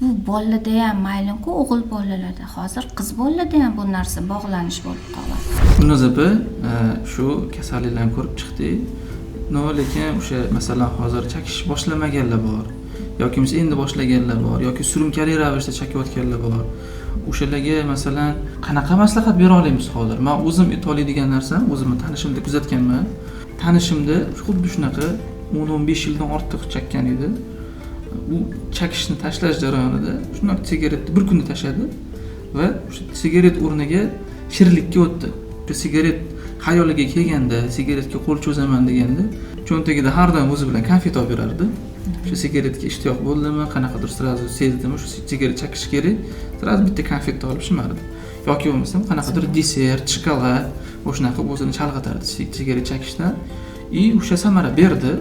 Bu bolada ham mayli-ku, o'g'il bolalarda, hozir qiz bolalarda ham bu narsa bog'lanish bo'lib qoladi. Gulnoz opa, shu kasalliklarni ko'rib chiqdik. Lekin o'sha masalan hozir chakish boshlamaganlar bor, yoki endi boshlaganlar bor, yoki surunkali ravishda chakayotganlar bor. O'shalarga masalan qanaqa maslahat bera olamiz hozir? Men o'zim aytoladigan narsam, o'zimni tanishimda kuzatganman. Tanishimda xuddi shunaqa 10-15 yildan ortiq chakkan edi. Bu chakishni tashlash jarayonida shunday sigaretni bir kunda tashladi va o'sha sigaret o'rniga shirinlikka o'tdi. O'sha sigaret xayoliga kelganda, sigaretga qo'l cho'zaman deganda, cho'ntagida har doim o'zi bilan konfet olib yurardi. O'sha sigaretga ishtiyoq bo'ldimi, qanaqadir sirazu sezdimi, shu sigaret chakish kerak, sirazu bitta konfetni olib shimardi. Yoki bo'lmasam qanaqadir desert, shokolad, o'shanaqa o'zini chalg'itardi sigaret chakishdan. O'sha samara berdi.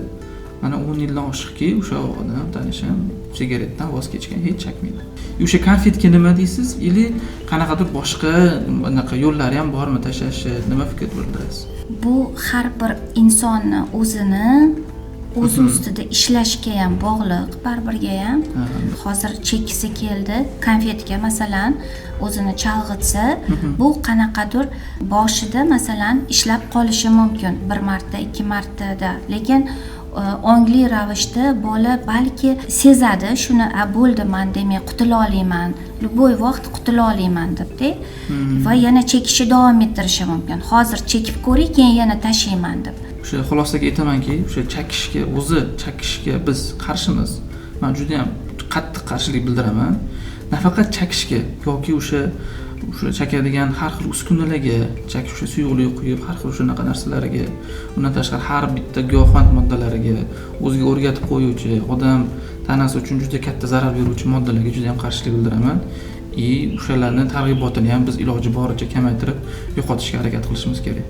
Mana 10 yildan oshiqki, o'sha odam tanishim sigaretdan voz kechgan, hech chakmaydi. O'sha konfetga nima deysiz? Ili qanaqadir boshqa bunaqa yo'llari ham bormi tashlashi? Nima fikr bildirasiz? Bu har bir insonni o'zini o'zi ustida ishlashga ham bog'liq, baribirga ham. Hozir chekisi keldi, konfetga masalan o'zini chalg'itsa, bu qanaqadir boshida masalan ishlab qolishi mumkin, bir marta, ikki martada, lekin ongli ravishda bola balki sezadi shuni, bo'ldi, men demak qutula olmayman, любой vaqt qutula olmayman debdi va yana chekishni davom ettirishi mumkin. Hozir chekib ko'ring, keyin yana tashlayman deb. O'sha xulosaga aytamanki, o'sha chakishga biz qarshimiz. Men juda ham qattiq qarshilik bildiraman. Nafaqat chakishga yoki o'sha chakadigan har xil uskunalarga, chakish suyuqlik quyib, har xil shunaqa narsalarga, undan tashqari har bitta giyohvand moddalariga, o'ziga o'rgatib qo'yuvchi, odam tanasi uchun juda katta zarar beruvchi moddalarga juda ham qarshilik bildiraman. O'shalarning targ'ibotini ham biz iloji boricha kamaytirib, yo'qotishga harakat qilishimiz kerak.